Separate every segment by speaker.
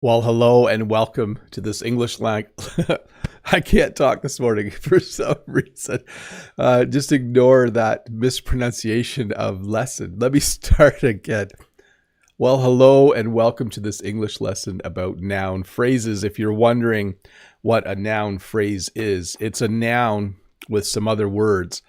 Speaker 1: Well, hello and welcome to this English language. I can't talk this morning for some reason. Just ignore that mispronunciation of lesson. Let me start again. Well, hello and welcome to this English lesson about noun phrases. If you're wondering what a noun phrase is, it's a noun with some other words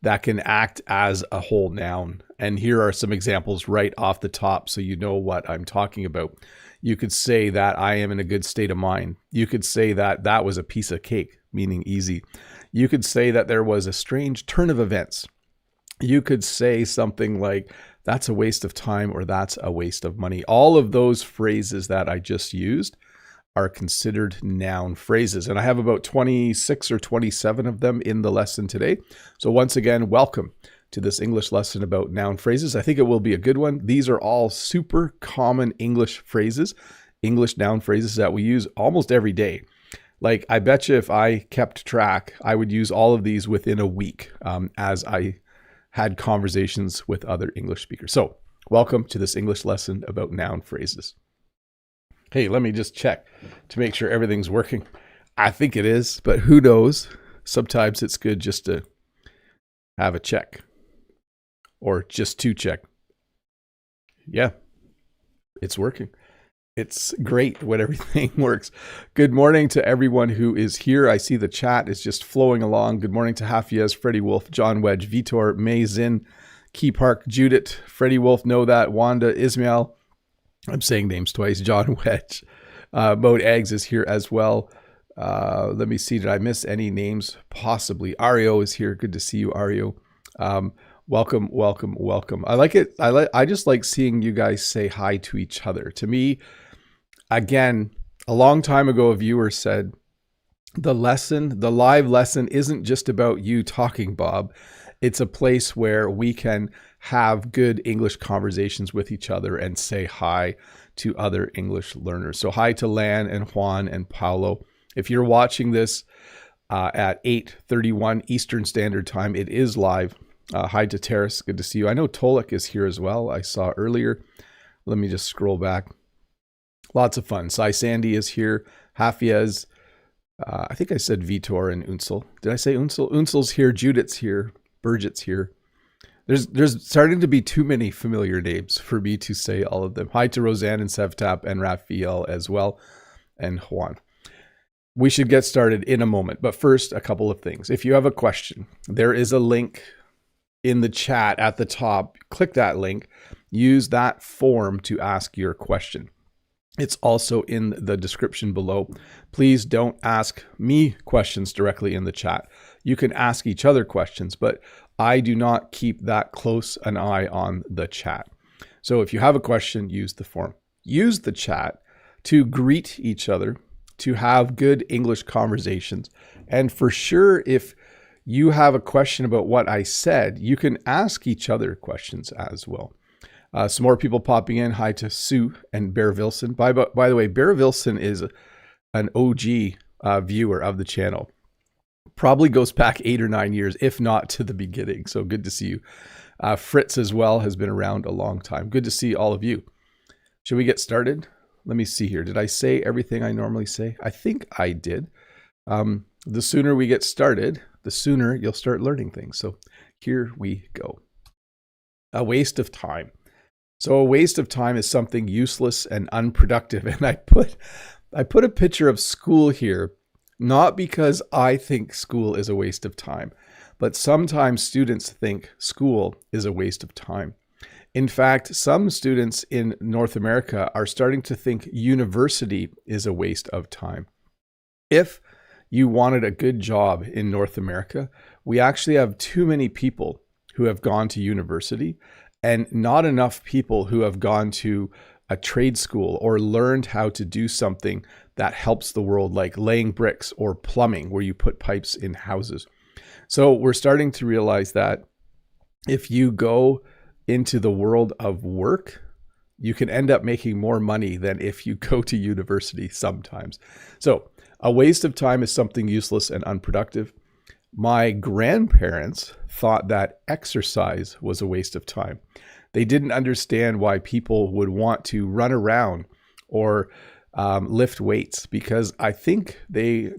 Speaker 1: that can act as a whole noun. And here are some examples right off the top so you know what I'm talking about. You could say that I am in a good state of mind. You could say that that was a piece of cake, meaning easy. You could say that there was a strange turn of events. You could say something like, that's a waste of time or that's a waste of money. All of those phrases that I just used are considered noun phrases. And I have about 26 or 27 of them in the lesson today. So once again, welcome to this English lesson about noun phrases. I think it will be a good one. These are all super common English phrases, English noun phrases that we use almost every day. Like, I bet you if I kept track, I would use all of these within a week as I had conversations with other English speakers. So welcome to this English lesson about noun phrases. Hey, let me just check to make sure everything's working. I think it is, but who knows? Sometimes it's good just to have a check. Or just to check. Yeah, it's working. It's great when everything works. Good morning to everyone who is here. I see the chat is just flowing along. Good morning to Hafiez, Freddie Wolf, John Wedge, Vitor, May Zin, Key Park, Judith, Freddie Wolf, Know That, Wanda, Ismail. I'm saying names twice. John Wedge. Mode Eggs is here as well. Let me see. Did I miss any names? Possibly. Ario is here. Good to see you, Ario. Welcome, welcome, welcome. I like it. I just like seeing you guys say hi to each other. To me, again, a long time ago, a viewer said, the live lesson isn't just about you talking, Bob. It's a place where we can have good English conversations with each other and say hi to other English learners. So hi to Lan and Juan and Paolo. If you're watching this at 8:31 Eastern Standard Time, it is live. Hi to Terrace, good to see you. I know Tolek is here as well. I saw earlier. Let me just scroll back. Lots of fun. Sai Sandy is here. Hafiez. I think I said Vitor and Unsel. Did I say Unsel? Unsel's here. Judith's here. Burgit's here. There's starting to be too many familiar names for me to say all of them. Hi to Roseanne and Sevtap and Raphael as well, and Juan. We should get started in a moment, but first, a couple of things. If you have a question, there is a link in the chat at the top. Click that link. Use that form to ask your question. It's also in the description below. Please don't ask me questions directly in the chat. You can ask each other questions, but I do not keep that close an eye on the chat. So if you have a question, use the form. Use the chat to greet each other, to have good English conversations. And for sure, if you have a question about what I said, you can ask each other questions as well. Some more people popping in. Hi to Sue and Bear Vilson. By the way, Bear Vilson is an OG viewer of the channel. Probably goes back 8 or 9 years, if not to the beginning. So good to see you. Fritz as well has been around a long time. Good to see all of you. Should we get started? Let me see here. Did I say everything I normally say? I think I did. The sooner we get started, the sooner you'll start learning things. So here we go. A waste of time. So a waste of time is something useless and unproductive. And I put a picture of school here, not because I think school is a waste of time, but sometimes students think school is a waste of time. In fact, some students in North America are starting to think university is a waste of time. If you wanted a good job in North America, we actually have too many people who have gone to university and not enough people who have gone to a trade school or learned how to do something that helps the world, like laying bricks or plumbing, where you put pipes in houses. So we're starting to realize that if you go into the world of work, you can end up making more money than if you go to university sometimes. So a waste of time is something useless and unproductive. My grandparents thought that exercise was a waste of time. They didn't understand why people would want to run around or lift weights because I think they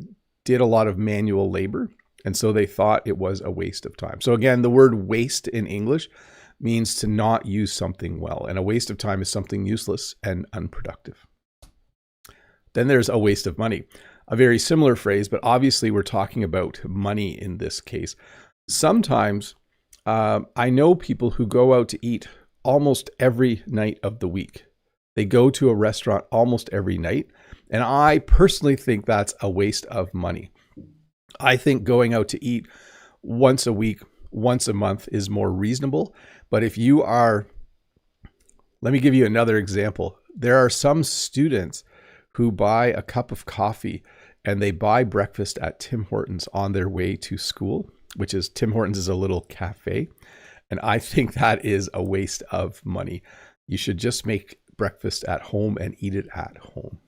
Speaker 1: did a lot of manual labor. And so they thought it was a waste of time. So again, the word waste in English means to not use something well. And a waste of time is something useless and unproductive. Then there's a waste of money. A very similar phrase, but obviously we're talking about money in this case. Sometimes I know people who go out to eat almost every night of the week. They go to a restaurant almost every night. And I personally think that's a waste of money. I think going out to eat once a week, once a month is more reasonable. But if you are, let me give you another example. There are some students who buy a cup of coffee and they buy breakfast at Tim Hortons on their way to school, which is Tim Hortons is a little cafe. And I think that is a waste of money. You should just make breakfast at home and eat it at home.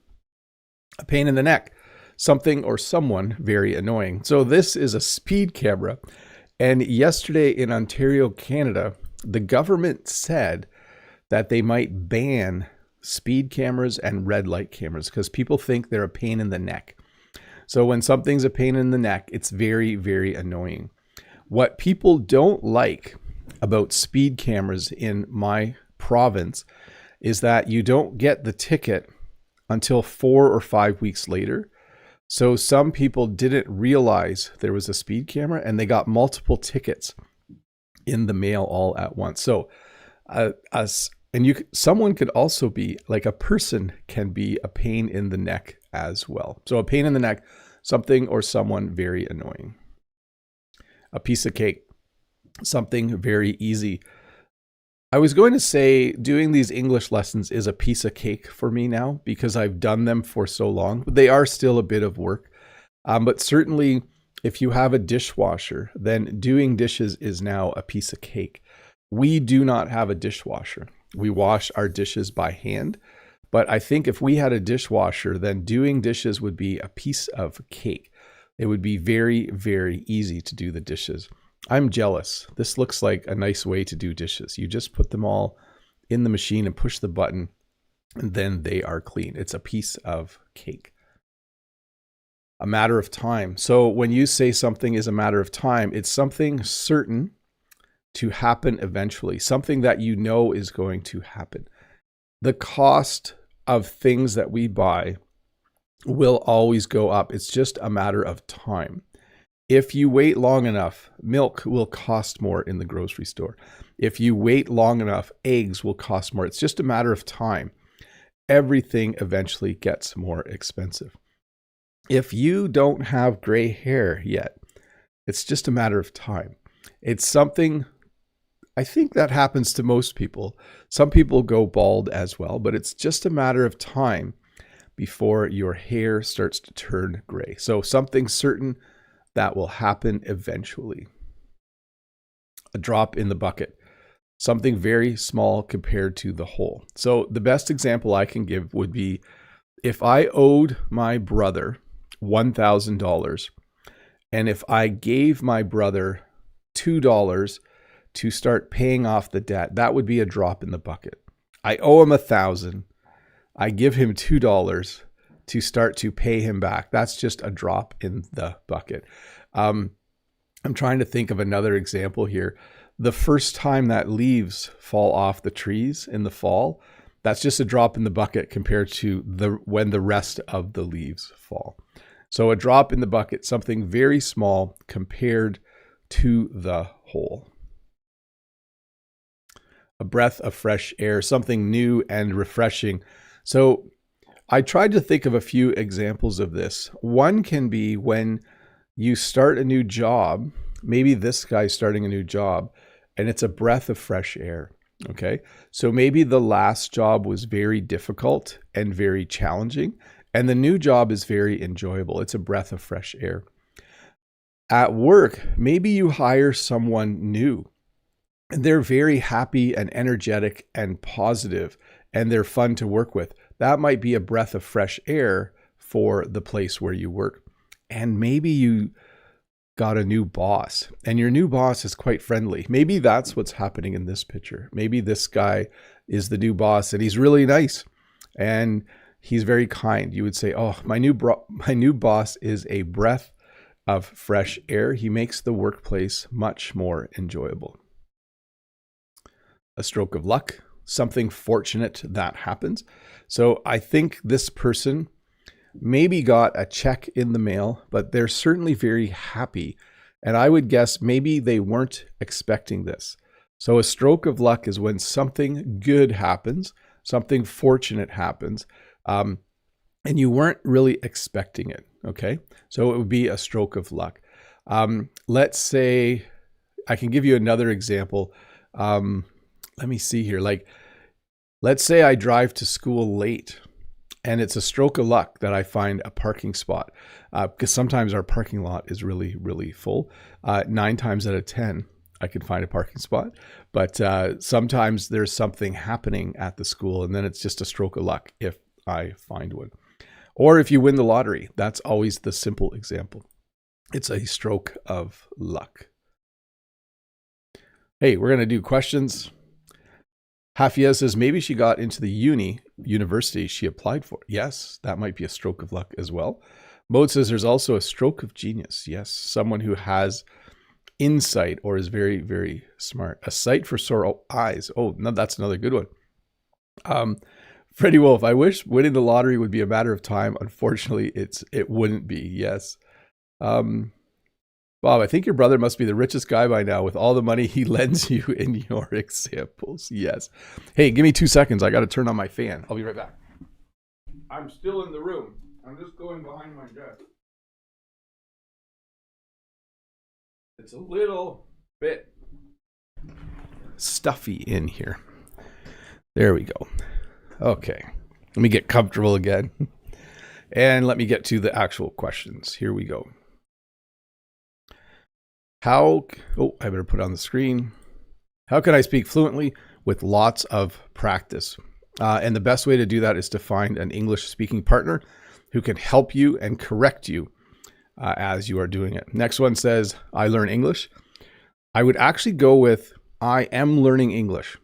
Speaker 1: A pain in the neck, something or someone very annoying. So this is a speed camera. And yesterday in Ontario, Canada, the government said that they might ban speed cameras and red light cameras because people think they're a pain in the neck. So when something's a pain in the neck, it's very, very annoying. What people don't like about speed cameras in my province is that you don't get the ticket until 4 or 5 weeks later. So some people didn't realize there was a speed camera and they got multiple tickets in the mail all at once. So someone could also be like a person can be a pain in the neck as well. So a pain in the neck, something or someone very annoying. A piece of cake, something very easy. I was going to say doing these English lessons is a piece of cake for me now because I've done them for so long. They are still a bit of work. But certainly if you have a dishwasher, then doing dishes is now a piece of cake. We do not have a dishwasher. We wash our dishes by hand. But I think if we had a dishwasher, then doing dishes would be a piece of cake. It would be very, very easy to do the dishes. I'm jealous. This looks like a nice way to do dishes. You just put them all in the machine and push the button, and then they are clean. It's a piece of cake. A matter of time. So when you say something is a matter of time, it's something certain to happen eventually, something that you know is going to happen. The cost of things that we buy will always go up. It's just a matter of time. If you wait long enough, milk will cost more in the grocery store. If you wait long enough, eggs will cost more. It's just a matter of time. Everything eventually gets more expensive. If you don't have gray hair yet, it's just a matter of time. It's something, I think that happens to most people. Some people go bald as well, but it's just a matter of time before your hair starts to turn gray. So something certain that will happen eventually. A drop in the bucket, something very small compared to the whole. So the best example I can give would be if I owed my brother $1,000, and if I gave my brother $2 to start paying off the debt, that would be a drop in the bucket. I owe him $1,000. I give him $2 to start to pay him back. That's just a drop in the bucket. I'm trying to think of another example here. The first time that leaves fall off the trees in the fall, that's just a drop in the bucket compared to when the rest of the leaves fall. So a drop in the bucket, something very small compared to the whole. A breath of fresh air, something new and refreshing. So I tried to think of a few examples of this. One can be when you start a new job, maybe this guy's starting a new job, and it's a breath of fresh air, okay? So maybe the last job was very difficult and very challenging, and the new job is very enjoyable. It's a breath of fresh air. At work, maybe you hire someone new, and they're very happy and energetic and positive, and they're fun to work with. That might be a breath of fresh air for the place where you work. And maybe you got a new boss and your new boss is quite friendly. Maybe that's what's happening in this picture. Maybe this guy is the new boss and he's really nice. And He's very kind. You would say, oh, my new boss is a breath of fresh air. He makes the workplace much more enjoyable. A stroke of luck, something fortunate that happens. So I think this person maybe got a check in the mail, but they're certainly very happy. And I would guess maybe they weren't expecting this. So a stroke of luck is when something good happens, something fortunate happens, and you weren't really expecting it, okay? So it would be a stroke of luck. Let's say, I can give you another example. Let me see here. Like, let's say I drive to school late, and it's a stroke of luck that I find a parking spot, because sometimes our parking lot is really, really full. 9 times out of 10, I can find a parking spot. But sometimes there's something happening at the school, and then it's just a stroke of luck if I find one. Or if you win the lottery, that's always the simple example. It's a stroke of luck. Hey, we're going to do questions. Hafia says maybe she got into the university she applied for. Yes, that might be a stroke of luck as well. Mode says there's also a stroke of genius. Yes, someone who has insight or is very, very smart. A sight for sore eyes. Oh, no, that's another good one. Freddie Wolf, I wish winning the lottery would be a matter of time. Unfortunately, it wouldn't be. Yes. Bob, I think your brother must be the richest guy by now with all the money he lends you in your examples. Yes. Hey, give me 2 seconds. I got to turn on my fan. I'll be right back. I'm still in the room. I'm just going behind my desk. It's a little bit stuffy in here. There we go. Okay. Let me get comfortable again. And let me get to the actual questions. Here we go. I better put it on the screen. How can I speak fluently with lots of practice? And the best way to do that is to find an English speaking partner who can help you and correct you as you are doing it. Next one says, I learn English. I would actually go with, I am learning English.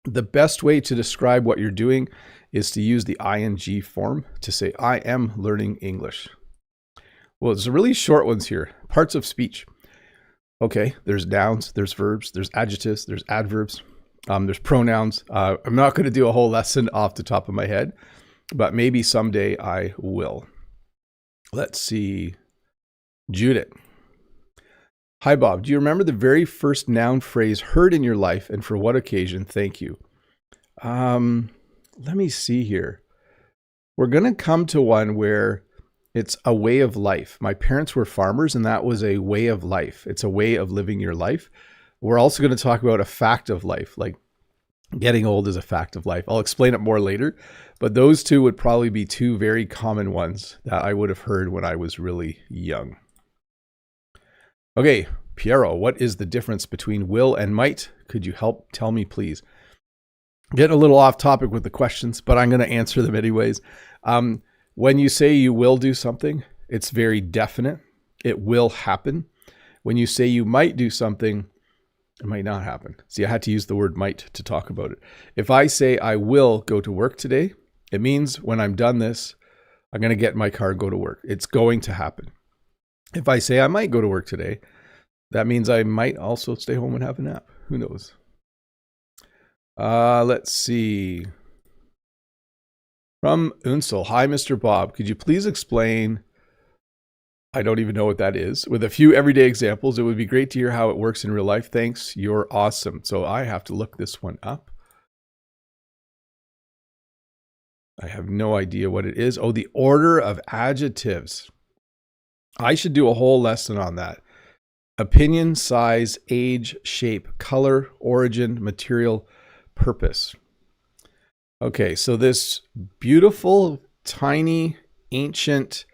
Speaker 1: The best way to describe what you're doing is to use the ing form to say, I am learning English. Well, there's really short ones here. Parts of speech. Okay, there's nouns, there's verbs, there's adjectives, there's adverbs, there's pronouns. I'm not going to do a whole lesson off the top of my head, but maybe someday I will. Let's see. Judith. Hi, Bob. Do you remember the very first noun phrase heard in your life, and for what occasion? Thank you. Let me see here. We're going to come to one where it's a way of life. My parents were farmers, and that was a way of life. It's a way of living your life. We're also going to talk about a fact of life, like getting old is a fact of life. I'll explain it more later, but those two would probably be two very common ones that I would have heard when I was really young. Okay, Piero, what is the difference between will and might? Could you help tell me, please? Getting a little off topic with the questions, but I'm going to answer them anyways. When you say you will do something, it's very definite. It will happen. When you say you might do something, it might not happen. See, I had to use the word might to talk about it. If I say I will go to work today, it means when I'm done this, I'm going to get in my car and go to work. It's going to happen. If I say I might go to work today, that means I might also stay home and have a nap. Who knows? Let's see. From Unsel, hi, Mr. Bob. Could you please explain? I don't even know what that is. With a few everyday examples, it would be great to hear how it works in real life. Thanks. You're awesome. So I have to look this one up. I have no idea what it is. Oh, the order of adjectives. I should do a whole lesson on that. Opinion, size, age, shape, color, origin, material, purpose. Okay, so this beautiful, tiny, ancient,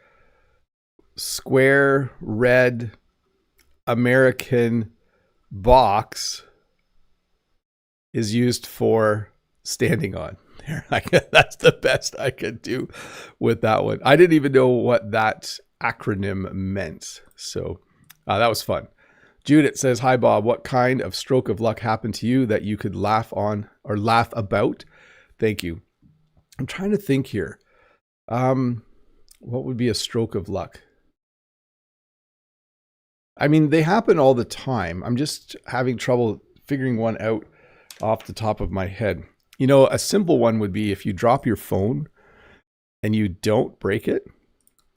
Speaker 1: square, red, American box is used for standing on. That's the best I could do with that one. I didn't even know what that acronym meant. So that was fun. Judith says, hi, Bob. What kind of stroke of luck happened to you that you could laugh on or laugh about? Thank you. I'm trying to think here. What would be a stroke of luck? I mean, they happen all the time. I'm just having trouble figuring one out off the top of my head. You know, a simple one would be if you drop your phone and you don't break it,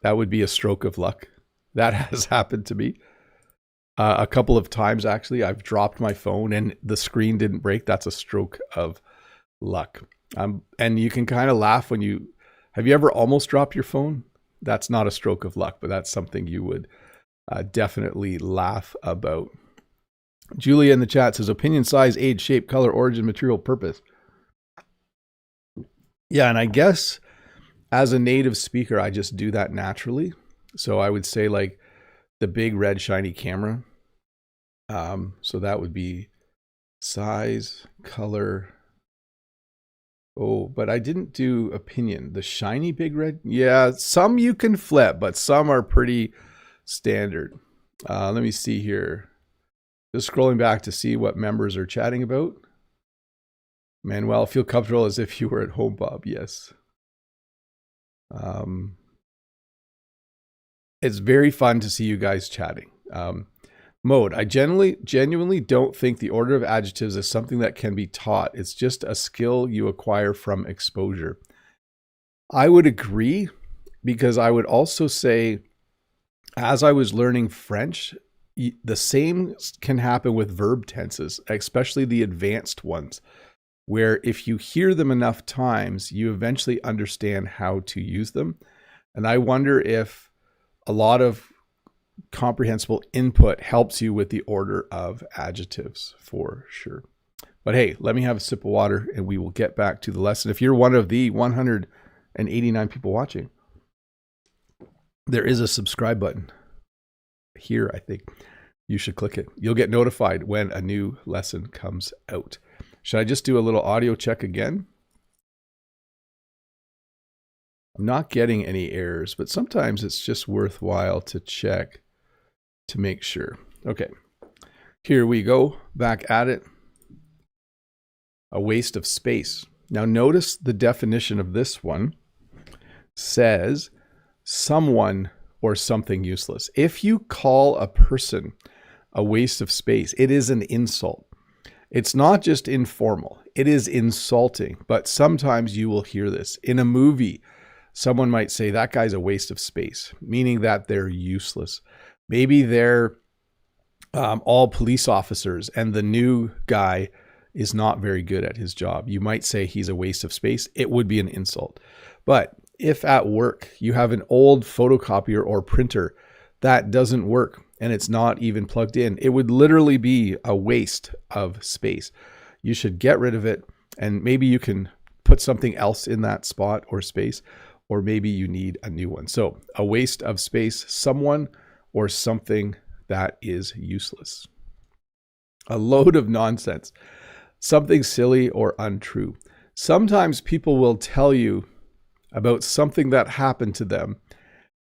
Speaker 1: that would be a stroke of luck. That has happened to me. A couple of times, actually, I've dropped my phone and the screen didn't break. That's a stroke of luck. And you can kind of laugh when have you ever almost dropped your phone? That's not a stroke of luck, but that's something you would definitely laugh about. Julia in the chat says opinion, size, age, shape, color, origin, material, purpose. Yeah, and I guess as a native speaker, I just do that naturally. So I would say like the big red shiny camera. So that would be size, color. Oh, but I didn't do opinion. The shiny big red. Yeah, some you can flip, but some are pretty standard. Let me see here. Just scrolling back to see what members are chatting about. Manuel, feel comfortable as if you were at home, Bob. Yes. It's very fun to see you guys chatting. Mode, I genuinely don't think the order of adjectives is something that can be taught. It's just a skill you acquire from exposure. I would agree, because I would also say, as I was learning French, the same can happen with verb tenses, especially the advanced ones, where if you hear them enough times, you eventually understand how to use them. And I wonder if a lot of comprehensible input helps you with the order of adjectives for sure. But hey, let me have a sip of water and we will get back to the lesson. If you're one of the 189 people watching, there is a subscribe button here. I think you should click it. You'll get notified when a new lesson comes out. Should I just do a little audio check again? I'm not getting any errors, but sometimes it's just worthwhile to check to make sure. Okay, here we go, back at it. A waste of space. Now notice the definition of this one says someone or something useless. If you call a person a waste of space, it is an insult. It's not just informal, it is insulting, but sometimes you will hear this. In a movie, someone might say, that guy's a waste of space, meaning that they're useless. Maybe they're all police officers and the new guy is not very good at his job. You might say he's a waste of space. It would be an insult. But if at work you have an old photocopier or printer that doesn't work and it's not even plugged in, it would literally be a waste of space. You should get rid of it, and maybe you can put something else in that spot or space, or maybe you need a new one. So a waste of space, someone or something that is useless. A load of nonsense, something silly or untrue. Sometimes people will tell you about something that happened to them,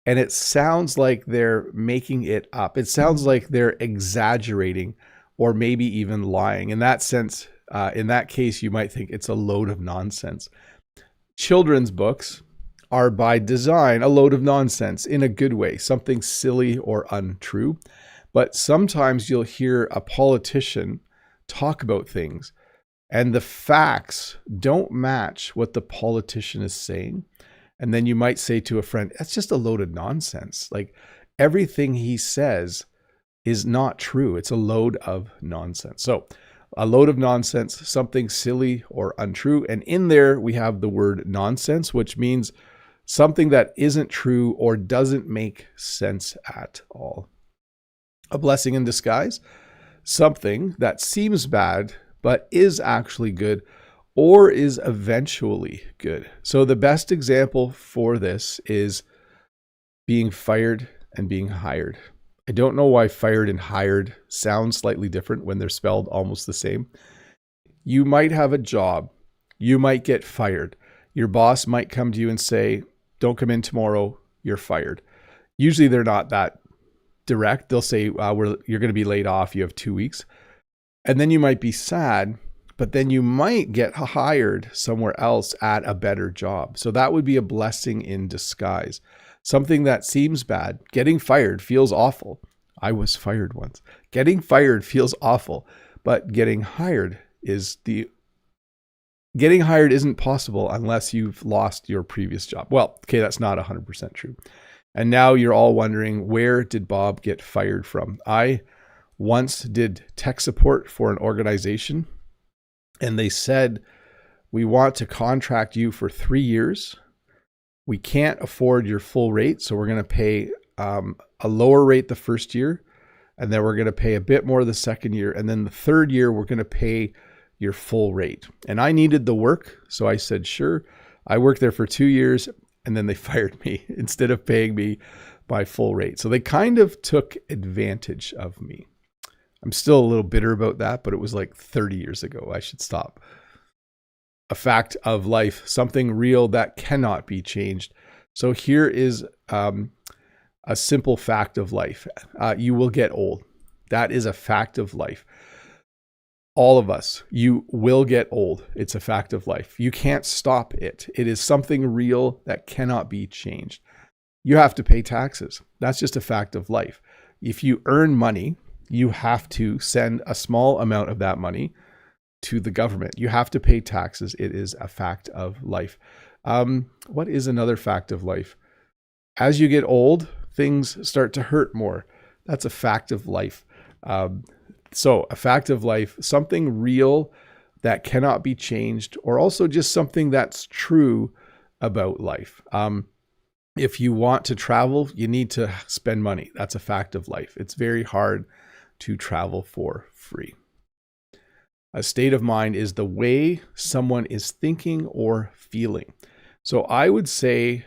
Speaker 1: and it sounds like they're making it up. It sounds like they're exaggerating or maybe even lying. In that sense, in that case, you might think it's a load of nonsense. Children's books are by design a load of nonsense in a good way, something silly or untrue. But sometimes you'll hear a politician talk about things and the facts don't match what the politician is saying. And then you might say to a friend, that's just a load of nonsense. Like, everything he says is not true. It's a load of nonsense. So a load of nonsense, something silly or untrue. And in there we have the word nonsense, which means something that isn't true or doesn't make sense at all. A blessing in disguise, something that seems bad but is actually good or is eventually good. So the best example for this is being fired and being hired. I don't know why fired and hired sound slightly different when they're spelled almost the same. You might have a job. You might get fired. Your boss might come to you and say, don't come in tomorrow, you're fired. Usually they're not that direct. They'll say, you're going to be laid off. You have 2 weeks. And then you might be sad but then you might get hired somewhere else at a better job. So that would be a blessing in disguise. Something that seems bad, getting fired feels awful. I was fired once. Getting fired feels awful, but getting hired isn't possible unless you've lost your previous job. Well, okay, that's not 100% true. And now you're all wondering, where did Bob get fired from? I once did tech support for an organization, and they said, we want to contract you for 3 years. We can't afford your full rate, so we're going to pay a lower rate the first year, and then we're going to pay a bit more the second year, and then the third year we're going to pay your full rate. And I needed the work, so I said, sure. I worked there for 2 years, and then they fired me instead of paying me my full rate. So they kind of took advantage of me. I'm still a little bitter about that, but it was like 30 years ago. I should stop. A fact of life, something real that cannot be changed. So here is a simple fact of life. You will get old. That is a fact of life. All of us, you will get old. It's a fact of life. You can't stop it. It is something real that cannot be changed. You have to pay taxes. That's just a fact of life. If you earn money, you have to send a small amount of that money to the government. You have to pay taxes. It is a fact of life. What is another fact of life? As you get old, things start to hurt more. That's a fact of life. So a fact of life, something real that cannot be changed, or also just something that's true about life. If you want to travel, you need to spend money. That's a fact of life. It's very hard to travel for free. A state of mind is the way someone is thinking or feeling. So I would say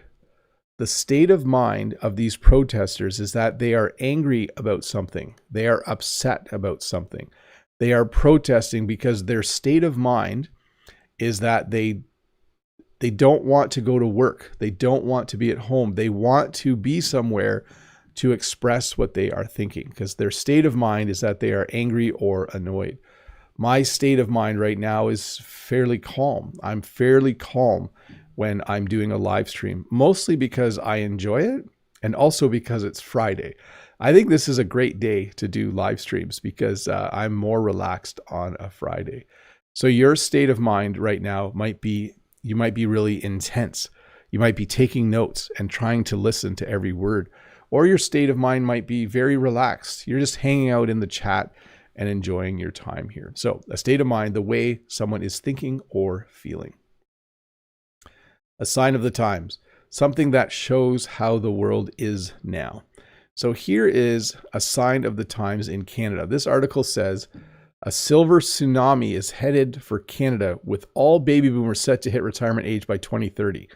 Speaker 1: the state of mind of these protesters is that they are angry about something. They are upset about something. They are protesting because their state of mind is that they don't want to go to work. They don't want to be at home. They want to be somewhere to express what they are thinking, because their state of mind is that they are angry or annoyed. My state of mind right now is fairly calm. I'm fairly calm when I'm doing a live stream, mostly because I enjoy it and also because it's Friday. I think this is a great day to do live streams because I'm more relaxed on a Friday. So your state of mind right now you might be really intense. You might be taking notes and trying to listen to every word. Or your state of mind might be very relaxed. You're just hanging out in the chat and enjoying your time here. So a state of mind, the way someone is thinking or feeling. A sign of the times, something that shows how the world is now. So here is a sign of the times in Canada. This article says, a silver tsunami is headed for Canada with all baby boomers set to hit retirement age by 2030,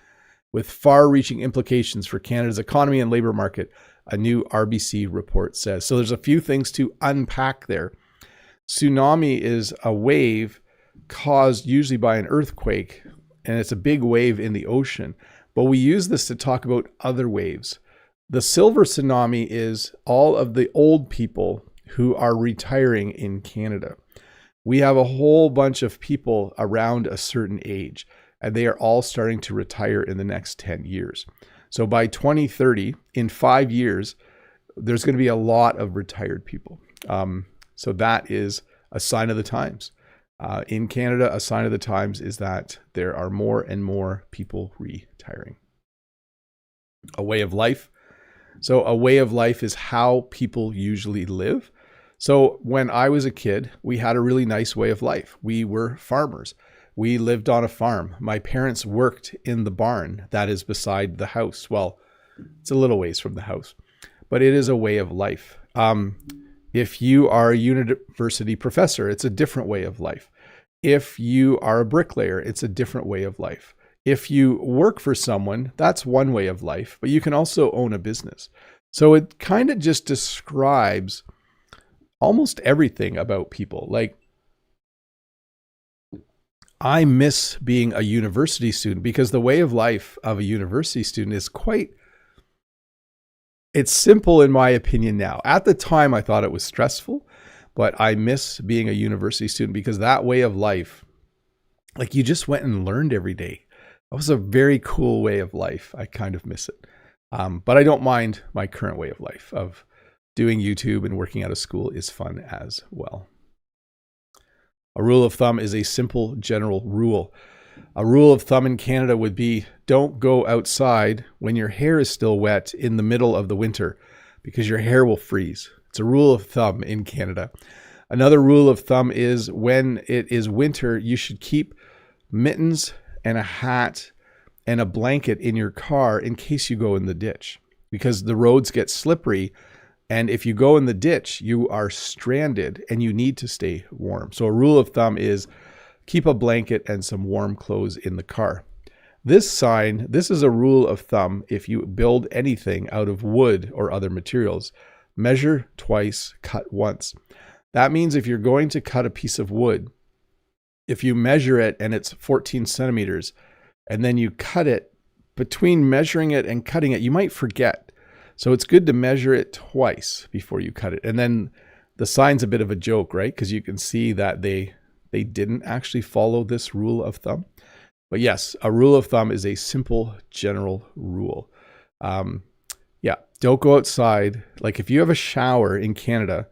Speaker 1: with far-reaching implications for Canada's economy and labor market, a new RBC report says. So there's a few things to unpack there. Tsunami is a wave caused usually by an earthquake, and it's a big wave in the ocean. But we use this to talk about other waves. The silver tsunami is all of the old people who are retiring in Canada. We have a whole bunch of people around a certain age, and they are all starting to retire in the next 10 years. So by 2030, in 5 years, there's going to be a lot of retired people. So that is a sign of the times. In Canada, a sign of the times is that there are more and more people retiring. A way of life. So a way of life is how people usually live. So when I was a kid, we had a really nice way of life. We were farmers. We lived on a farm. My parents worked in the barn that is beside the house. Well, it's a little ways from the house, but it is a way of life. If you are a university professor, it's a different way of life. If you are a bricklayer, it's a different way of life. If you work for someone, that's one way of life, but you can also own a business. So it kind of just describes almost everything about people. Like, I miss being a university student because the way of life of a university student is it's simple in my opinion now. At the time, I thought it was stressful, but I miss being a university student because that way of life, like you just went and learned every day. That was a very cool way of life. I kind of miss it. But I don't mind my current way of life of doing YouTube and working out of school is fun as well. A rule of thumb is a simple general rule. A rule of thumb in Canada would be don't go outside when your hair is still wet in the middle of the winter because your hair will freeze. It's a rule of thumb in Canada. Another rule of thumb is when it is winter, you should keep mittens and a hat and a blanket in your car in case you go in the ditch because the roads get slippery. And if you go in the ditch, you are stranded and you need to stay warm. So a rule of thumb is keep a blanket and some warm clothes in the car. This is a rule of thumb if you build anything out of wood or other materials. Measure twice, cut once. That means if you're going to cut a piece of wood, if you measure it and it's 14 centimeters, and then you cut it, between measuring it and cutting it, you might forget. So it's good to measure it twice before you cut it. And then the sign's a bit of a joke, right? Because you can see that they didn't actually follow this rule of thumb. But yes, a rule of thumb is a simple general rule. Don't go outside. Like if you have a shower in Canada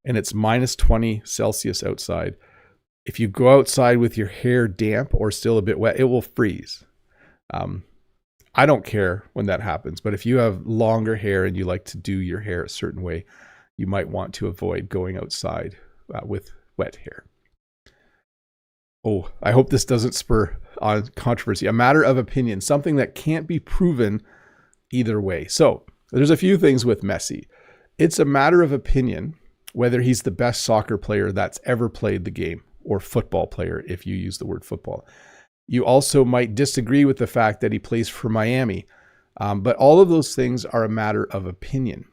Speaker 1: and it's minus 20 Celsius outside, if you go outside with your hair damp or still a bit wet, it will freeze. I don't care when that happens, but if you have longer hair and you like to do your hair a certain way, you might want to avoid going outside with wet hair. Oh, I hope this doesn't spur on controversy. A matter of opinion, something that can't be proven either way. So there's a few things with Messi. It's a matter of opinion whether he's the best soccer player that's ever played the game, or football player if you use the word football. You also might disagree with the fact that he plays for Miami, but all of those things are a matter of opinion.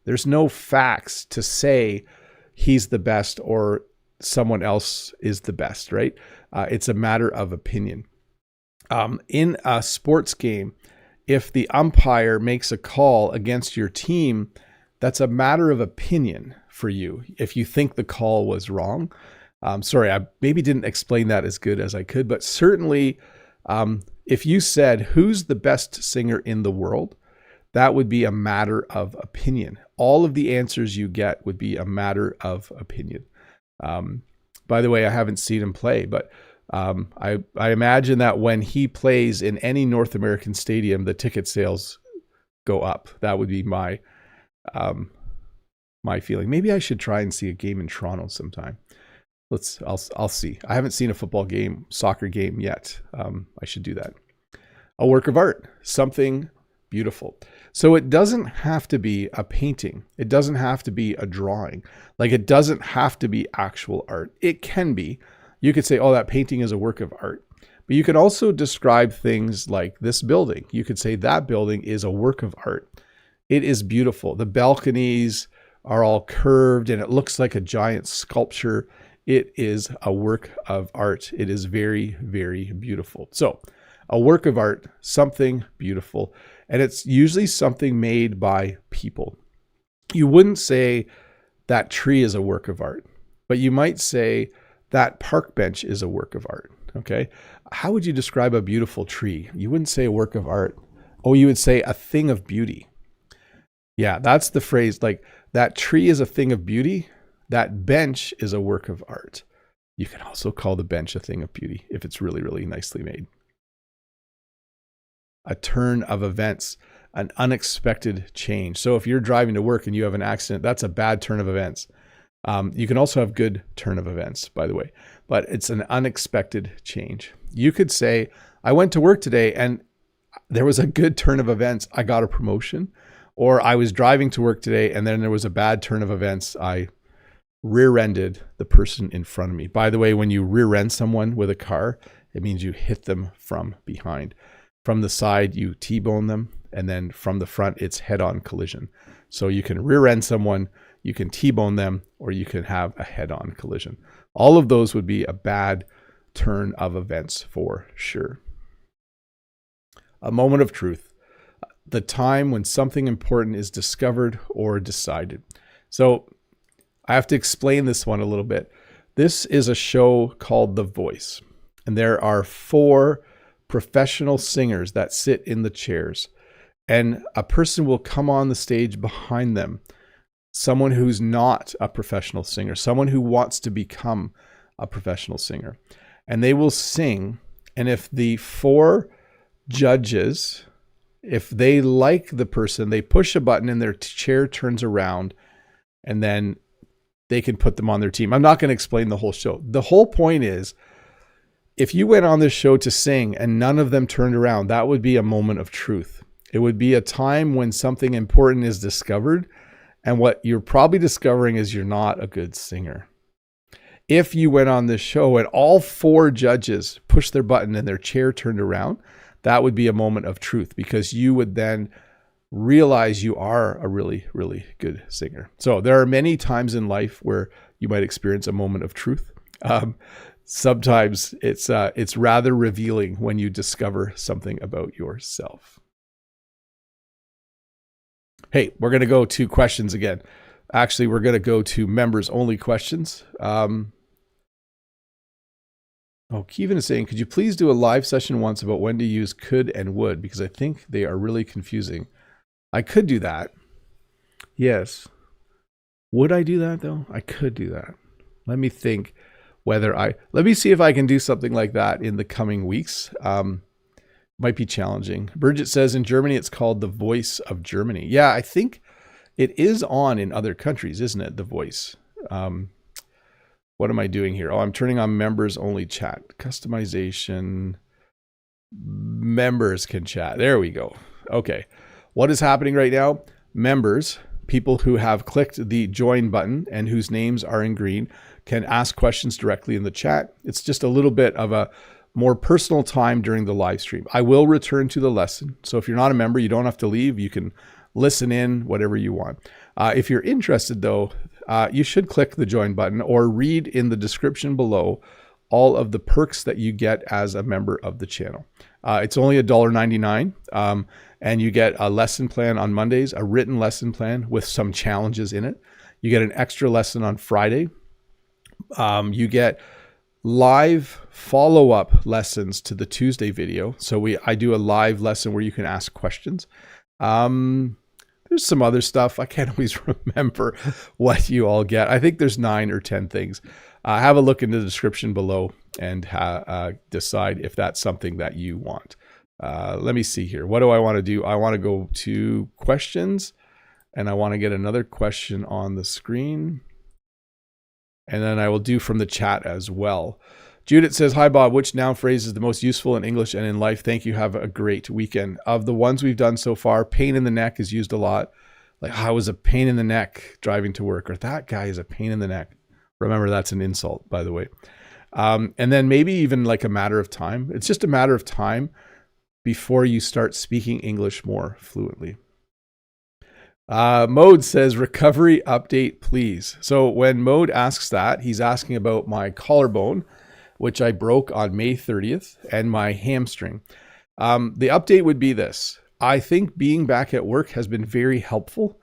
Speaker 1: There's no facts to say he's the best or someone else is the best, right? It's a matter of opinion. In a sports game, if the umpire makes a call against your team, that's a matter of opinion for you. If you think the call was wrong, sorry, I maybe didn't explain that as good as I could, but certainly if you said, who's the best singer in the world, that would be a matter of opinion. All of the answers you get would be a matter of opinion. By the way, I haven't seen him play, but I imagine that when he plays in any North American stadium, the ticket sales go up. That would be my feeling. Maybe I should try and see a game in Toronto sometime. I'll see. I haven't seen a soccer game yet. I should do that. A work of art, something beautiful. So it doesn't have to be a painting. It doesn't have to be a drawing. Like it doesn't have to be actual art. It can be. You could say, oh, that painting is a work of art. But you could also describe things like this building. You could say that building is a work of art. It is beautiful. The balconies are all curved and it looks like a giant sculpture. It is a work of art. It is very, very beautiful. So a work of art, something beautiful. And it's usually something made by people. You wouldn't say that tree is a work of art, but you might say that park bench is a work of art. Okay. How would you describe a beautiful tree? You wouldn't say a work of art. Oh, you would say a thing of beauty. Yeah, that's the phrase. Like that tree is a thing of beauty. That bench is a work of art. You can also call the bench a thing of beauty if it's really, really nicely made. A turn of events, an unexpected change. So if you're driving to work and you have an accident, that's a bad turn of events. You can also have good turn of events, by the way, but it's an unexpected change. You could say, I went to work today and there was a good turn of events. I got a promotion. Or I was driving to work today and then there was a bad turn of events. I rear-ended the person in front of me. By the way, when you rear-end someone with a car, it means you hit them from behind. From the side, you T-bone them, and then from the front, it's head-on collision. So you can rear-end someone, you can T-bone them, or you can have a head-on collision. All of those would be a bad turn of events for sure. A moment of truth, the time when something important is discovered or decided. So I have to explain this one a little bit. This is a show called The Voice, and there are 4 professional singers that sit in the chairs, and a person will come on the stage behind them, someone who's not a professional singer, someone who wants to become a professional singer, and they will sing. And if the 4 judges, if they like the person, they push a button and their chair turns around, and then they can put them on their team. I'm not going to explain the whole show. The whole point is, if you went on this show to sing and none of them turned around, that would be a moment of truth. It would be a time when something important is discovered, and what you're probably discovering is you're not a good singer. If you went on this show and all 4 judges pushed their button and their chair turned around, that would be a moment of truth, because you would then realize you are a really, really good singer. So there are many times in life where you might experience a moment of truth. Sometimes it's rather revealing when you discover something about yourself. Hey, we're going to go to questions again. Actually, we're going to go to members only questions. Kevin is saying, could you please do a live session once about when to use could and would? Because I think they are really confusing. I could do that. Yes. Would I do that though? I could do that. Let me think let me see if I can do something like that in the coming weeks. Might be challenging. Bridget says in Germany, it's called The Voice of Germany. Yeah, I think it is on in other countries, isn't it? The Voice. What am I doing here? I'm turning on members only chat. Customization. Members can chat. There we go. Okay. What is happening right now? Members, people who have clicked the join button and whose names are in green, can ask questions directly in the chat. It's just a little bit of a more personal time during the live stream. I will return to the lesson. So if you're not a member, you don't have to leave. You can listen in, whatever you want. If you're interested though, you should click the join button or read in the description below all of the perks that you get as a member of the channel. It's only $1.99, and you get a lesson plan on Mondays, a written lesson plan with some challenges in it. You get an extra lesson on Friday. You get live follow-up lessons to the Tuesday video. So I do a live lesson where you can ask questions. There's some other stuff. I can't always remember what you all get. I think there's 9 or 10 things. Have a look in the description below and decide if that's something that you want. Let me see here. What do I want to do? I want to go to questions, and I want to get another question on the screen. And then I will do from the chat as well. Judith says, hi, Bob. Which noun phrase is the most useful in English and in life? Thank you. Have a great weekend. Of the ones we've done so far, pain in the neck is used a lot. Like, I was a pain in the neck driving to work, or that guy is a pain in the neck. Remember, that's an insult, by the way. And then maybe even like a matter of time. It's just a matter of time before you start speaking English more fluently. Mode says, recovery update, please. So when Mode asks that, he's asking about my collarbone, which I broke on May 30th, and my hamstring. The update would be this. I think being back at work has been very helpful.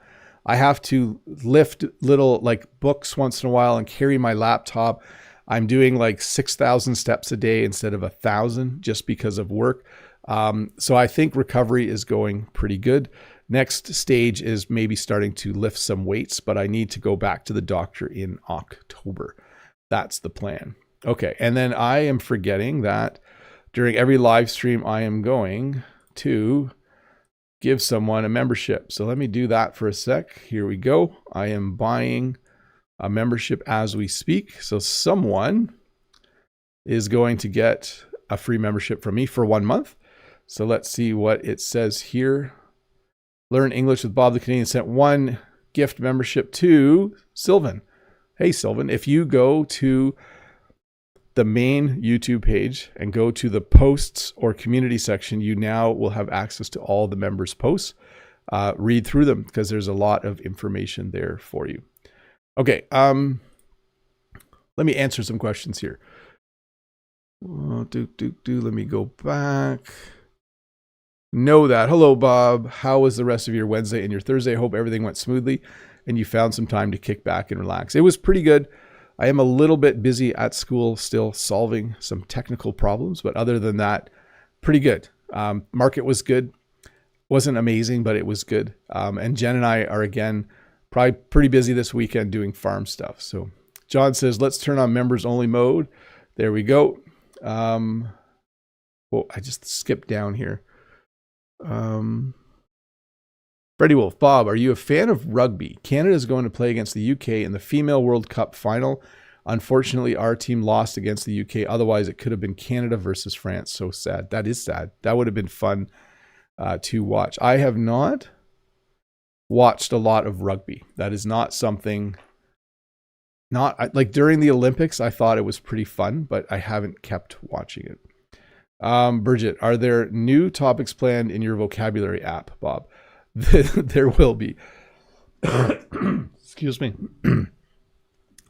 Speaker 1: I have to lift little like books once in a while and carry my laptop. I'm doing like 6,000 steps a day instead of 1,000 just because of work. So I think recovery is going pretty good. Next stage is maybe starting to lift some weights, but I need to go back to the doctor in October. That's the plan. Okay. And then I am forgetting that during every live stream, I am going to give someone a membership. So let me do that for a sec. Here we go. I am buying a membership as we speak. So someone is going to get a free membership from me for 1 month. So let's see what it says here. Learn English with Bob the Canadian sent 1 gift membership to Sylvan. Hey, Sylvan, if you go to the main YouTube page and go to the posts or community section, you now will have access to all the members' posts. Read through them because there's a lot of information there for you. Okay, let me answer some questions here. Let me go back. Know that. Hello, Bob. How was the rest of your Wednesday and your Thursday? I hope everything went smoothly. and you found some time to kick back and relax. It was pretty good. I am a little bit busy at school still solving some technical problems, but other than that, pretty good. Market was good. Wasn't amazing, but it was good. And Jen and I are again probably pretty busy this weekend doing farm stuff. So John says, let's turn on members only mode. There we go. Well, I just skipped down here. Freddie Wolf, Bob, are you a fan of rugby? Canada is going to play against the UK in the Female World Cup final. Unfortunately, our team lost against the UK. Otherwise, it could have been Canada versus France. So sad. That is sad. That would have been fun to watch. I have not watched a lot of rugby. That is not something, not like during the Olympics, I thought it was pretty fun, but I haven't kept watching it. Bridget, are there new topics planned in your vocabulary app, Bob? There will be. Excuse me.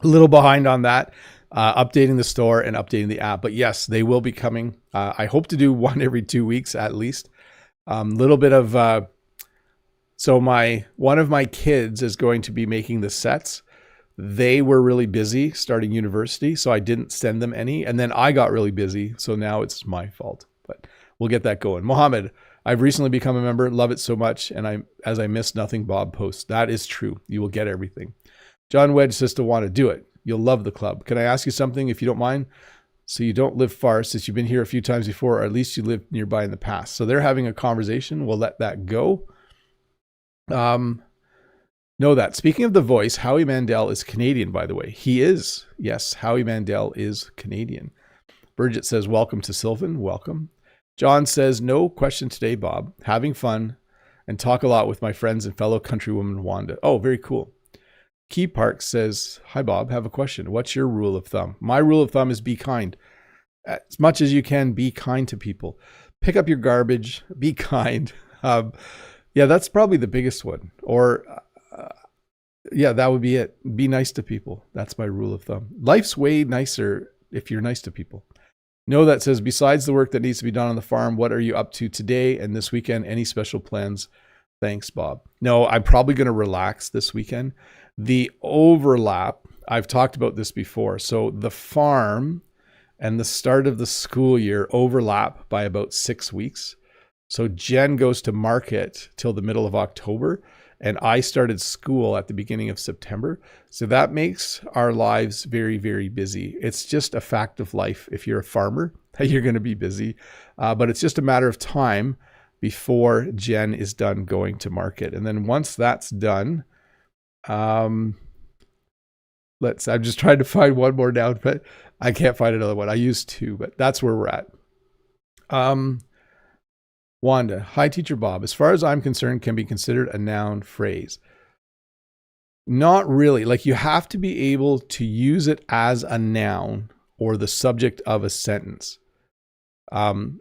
Speaker 1: A little behind on that, updating the store and updating the app. But yes, they will be coming. I hope to do one every 2 weeks at least. Little bit of, so one of my kids is going to be making the sets. They were really busy starting university, so I didn't send them any. And then I got really busy, so now it's my fault. But we'll get that going. Mohammed, I've recently become a member. Love it so much. And as I miss nothing Bob posts. That is true. You will get everything. John Wedge says to want to do it. You'll love the club. Can I ask you something if you don't mind? So you don't live far since you've been here a few times before, or at least you lived nearby in the past. So they're having a conversation. We'll let that go. Know that. Speaking of The Voice, Howie Mandel is Canadian, by the way. He is. Yes, Howie Mandel is Canadian. Bridget says, welcome to Sylvan. Welcome. John says, no question today, Bob. Having fun and talk a lot with my friends and fellow countrywoman Wanda. Oh, very cool. Key Park says, hi, Bob. Have a question. What's your rule of thumb? My rule of thumb is be kind. As much as you can, be kind to people. Pick up your garbage. Be kind. Yeah, that's probably the biggest one. Or, yeah, that would be it. Be nice to people. That's my rule of thumb. Life's way nicer if you're nice to people. No, that says, besides the work that needs to be done on the farm, what are you up to today and this weekend? Any special plans? Thanks, Bob. No, I'm probably going to relax this weekend. The overlap, I've talked about this before. So the farm and the start of the school year overlap by about 6 weeks. So Jen goes to market till the middle of October, and I started school at the beginning of September. So that makes our lives very, very busy. It's just a fact of life. If you're a farmer, you're going to be busy, but it's just a matter of time before Jen is done going to market. And then once that's done, I'm just trying to find one more now, but I can't find another one. I used to, but that's where we're at. Wanda, hi, Teacher Bob. As far as I'm concerned, can be considered a noun phrase. Not really. Like, you have to be able to use it as a noun or the subject of a sentence.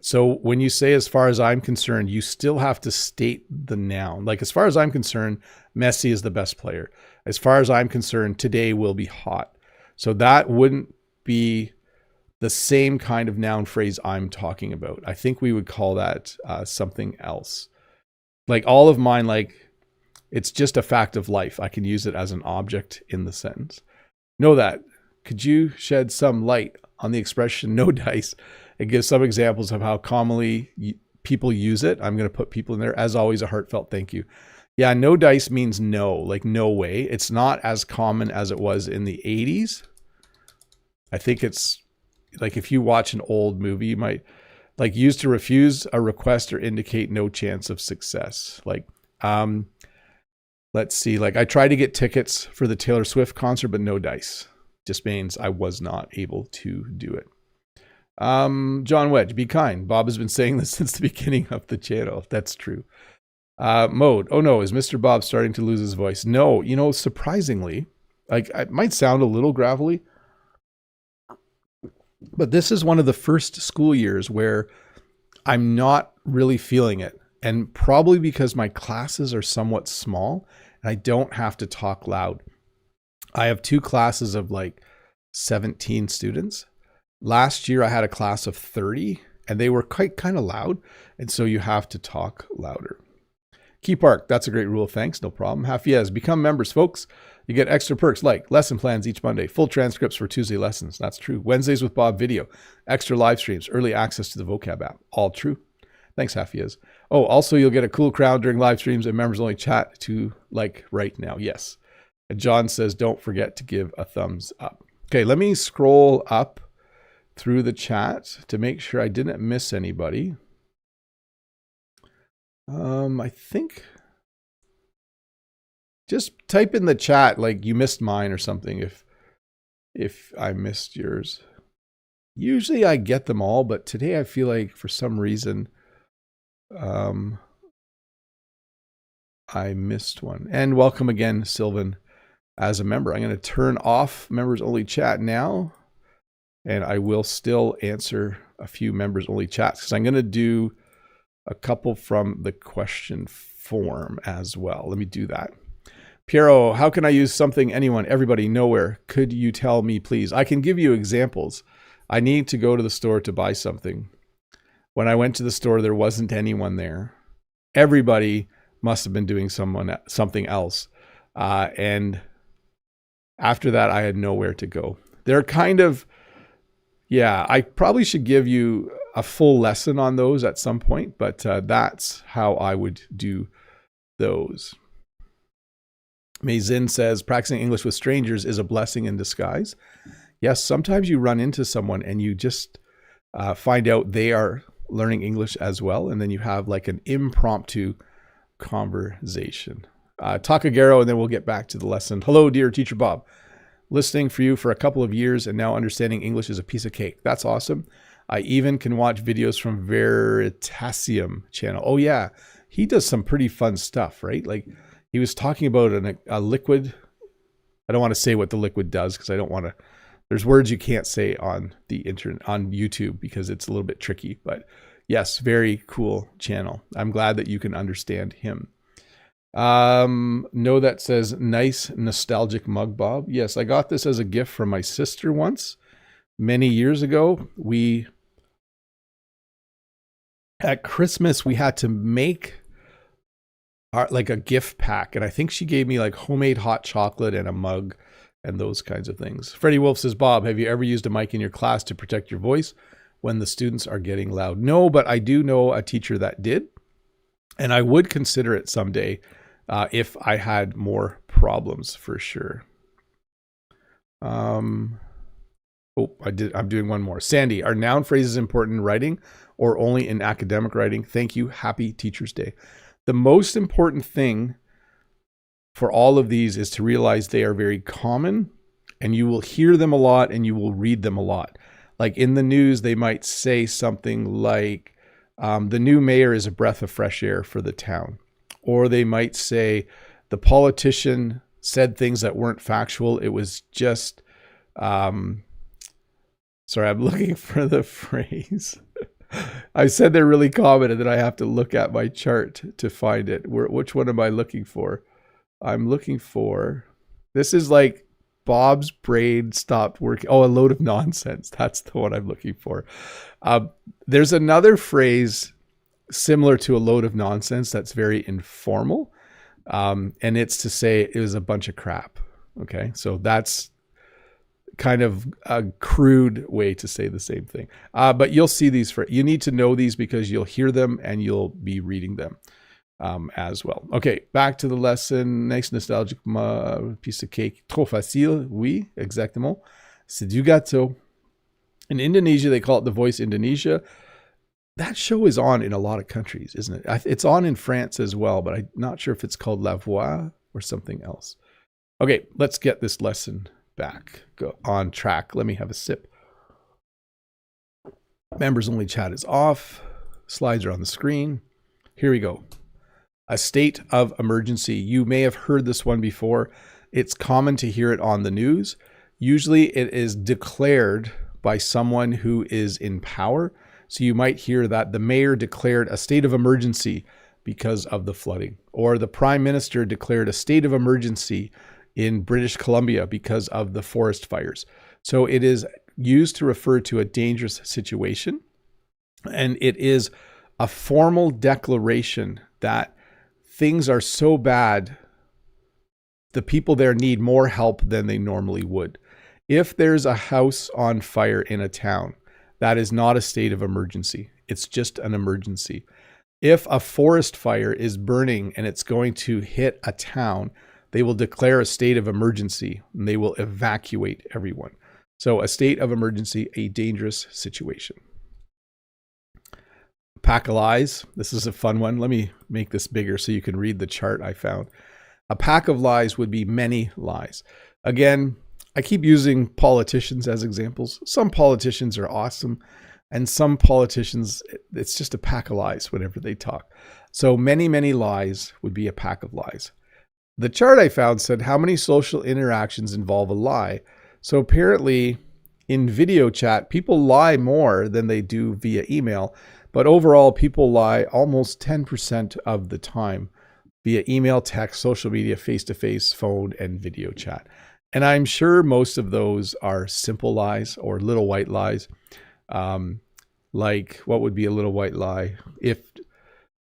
Speaker 1: So when you say, as far as I'm concerned, you still have to state the noun. Like, as far as I'm concerned, Messi is the best player. As far as I'm concerned, today will be hot. So that wouldn't be the same kind of noun phrase I'm talking about. I think we would call that something else. Like all of mine, like it's just a fact of life. I can use it as an object in the sentence. Know that. Could you shed some light on the expression no dice and give some examples of how commonly people use it? I'm going to put people in there. As always, a heartfelt thank you. Yeah, no dice means no, like no way. It's not as common as it was in the 80s. I think it's like if you watch an old movie, you might like use to refuse a request or indicate no chance of success. Like, let's see, like I tried to get tickets for the Taylor Swift concert, but no dice. Just means I was not able to do it. John Wedge, be kind. Bob has been saying this since the beginning of the channel. That's true. Mode, oh no, is Mr. Bob starting to lose his voice? No, you know, surprisingly, like it might sound a little gravelly, but this is one of the first school years where I'm not really feeling it. And probably because my classes are somewhat small and I don't have to talk loud. I have 2 classes of like 17 students. Last year I had a class of 30 and they were kind of loud. And so you have to talk louder. Key Park, that's a great rule. Thanks, no problem. Hafiez, become members, folks. You get extra perks like lesson plans each Monday, full transcripts for Tuesday lessons. That's true. Wednesdays with Bob video, extra live streams, early access to the vocab app. All true. Thanks, Hafiez. Oh, also you'll get a cool crowd during live streams and members only chat to like right now. Yes. And John says, don't forget to give a thumbs up. Okay, let me scroll up through the chat to make sure I didn't miss anybody. I think just type in the chat like you missed mine or something if I missed yours. Usually I get them all, but today I feel like for some reason I missed one. And welcome again, Sylvan, as a member. I'm going to turn off members only chat now, and I will still answer a few members only chats because I'm going to do a couple from the question form as well. Let me do that. Piero, how can I use something, anyone, everybody, nowhere? Could you tell me, please? I can give you examples. I need to go to the store to buy something. When I went to the store, there wasn't anyone there. Everybody must have been doing something else. And after that, I had nowhere to go. They're kind of, yeah, I probably should give you a full lesson on those at some point, but that's how I would do those. Mazin says, practicing English with strangers is a blessing in disguise. Yes, sometimes you run into someone and you just find out they are learning English as well, and then you have like an impromptu conversation. Takagero, and then we'll get back to the lesson. Hello, dear Teacher Bob. Listening for you for a couple of years, and now understanding English is a piece of cake. That's awesome. I even can watch videos from Veritasium channel. Oh yeah, he does some pretty fun stuff, right? Like he was talking about a liquid. I don't want to say what the liquid does because I don't want to. There's words you can't say on the internet, on YouTube, because it's a little bit tricky. But yes, very cool channel. I'm glad that you can understand him. No, that says nice nostalgic mug, Bob. Yes, I got this as a gift from my sister once, many years ago. At Christmas, we had to make like a gift pack, and I think she gave me like homemade hot chocolate and a mug and those kinds of things. Freddie Wolf says, Bob, have you ever used a mic in your class to protect your voice when the students are getting loud? No, but I do know a teacher that did, and I would consider it someday if I had more problems, for sure. I'm doing one more. Sandy, are noun phrases important in writing or only in academic writing? Thank you. Happy Teacher's Day. The most important thing for all of these is to realize they are very common, and you will hear them a lot and you will read them a lot. Like in the news, they might say something like, the new mayor is a breath of fresh air for the town. Or they might say, the politician said things that weren't factual. It was just, sorry, I'm looking for the phrase. I said they're really common, and then I have to look at my chart to find it. Which one am I looking for? I'm looking for, this is like Bob's brain stopped working. Oh, a load of nonsense. That's the one I'm looking for. There's another phrase similar to a load of nonsense that's very informal. And it's to say it was a bunch of crap. Okay. So that's kind of a crude way to say the same thing. But you'll see these you need to know these because you'll hear them and you'll be reading them as well. Okay. Back to the lesson. Next nostalgic piece of cake. Trop facile. Oui, exactement. C'est du gâteau. In Indonesia, they call it The Voice Indonesia. That show is on in a lot of countries, isn't it? It's on in France as well, but I'm not sure if it's called La Voix or something else. Okay, let's get this lesson back on track. Let me have a sip. Members only chat is off. Slides are on the screen. Here we go. A state of emergency. You may have heard this one before. It's common to hear it on the news. Usually it is declared by someone who is in power. So you might hear that the mayor declared a state of emergency because of the flooding, or the prime minister declared a state of emergency in British Columbia because of the forest fires. So it is used to refer to a dangerous situation, and it is a formal declaration that things are so bad, the people there need more help than they normally would. If there's a house on fire in a town, that is not a state of emergency. It's just an emergency. If a forest fire is burning and it's going to hit a town, they will declare a state of emergency and they will evacuate everyone. So a state of emergency, a dangerous situation. Pack of lies. This is a fun one. Let me make this bigger so you can read the chart I found. A pack of lies would be many lies. Again, I keep using politicians as examples. Some politicians are awesome, and some politicians, it's just a pack of lies whenever they talk. So many, many lies would be a pack of lies. The chart I found said how many social interactions involve a lie. So apparently in video chat, people lie more than they do via email, but overall people lie almost 10% of the time via email, text, social media, face-to-face, phone, and video chat. And I'm sure most of those are simple lies or little white lies. Like, what would be a little white lie? If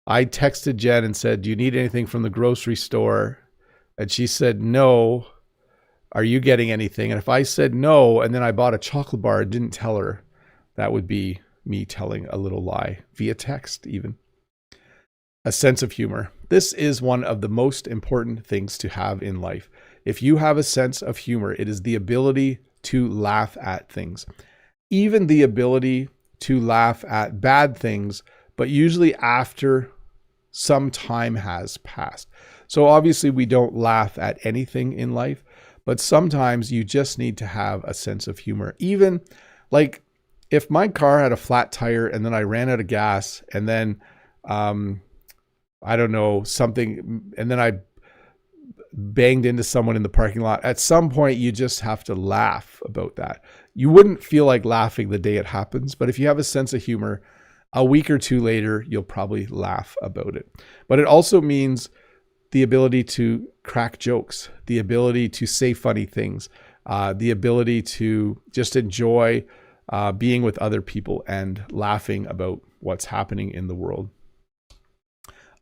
Speaker 1: I texted Jen and said, do you need anything from the grocery store? And she said, no. Are you getting anything? And if I said no, and then I bought a chocolate bar and didn't tell her, that would be me telling a little lie via text even. A sense of humor. This is one of the most important things to have in life. If you have a sense of humor, it is the ability to laugh at things. Even the ability to laugh at bad things, but usually after some time has passed. So obviously we don't laugh at anything in life, but sometimes you just need to have a sense of humor. Even like if my car had a flat tire and then I ran out of gas and then, I don't know, something, and then I banged into someone in the parking lot. At some point, you just have to laugh about that. You wouldn't feel like laughing the day it happens, but if you have a sense of humor, a week or two later, you'll probably laugh about it. But it also means the ability to crack jokes, the ability to say funny things, the ability to just enjoy being with other people and laughing about what's happening in the world.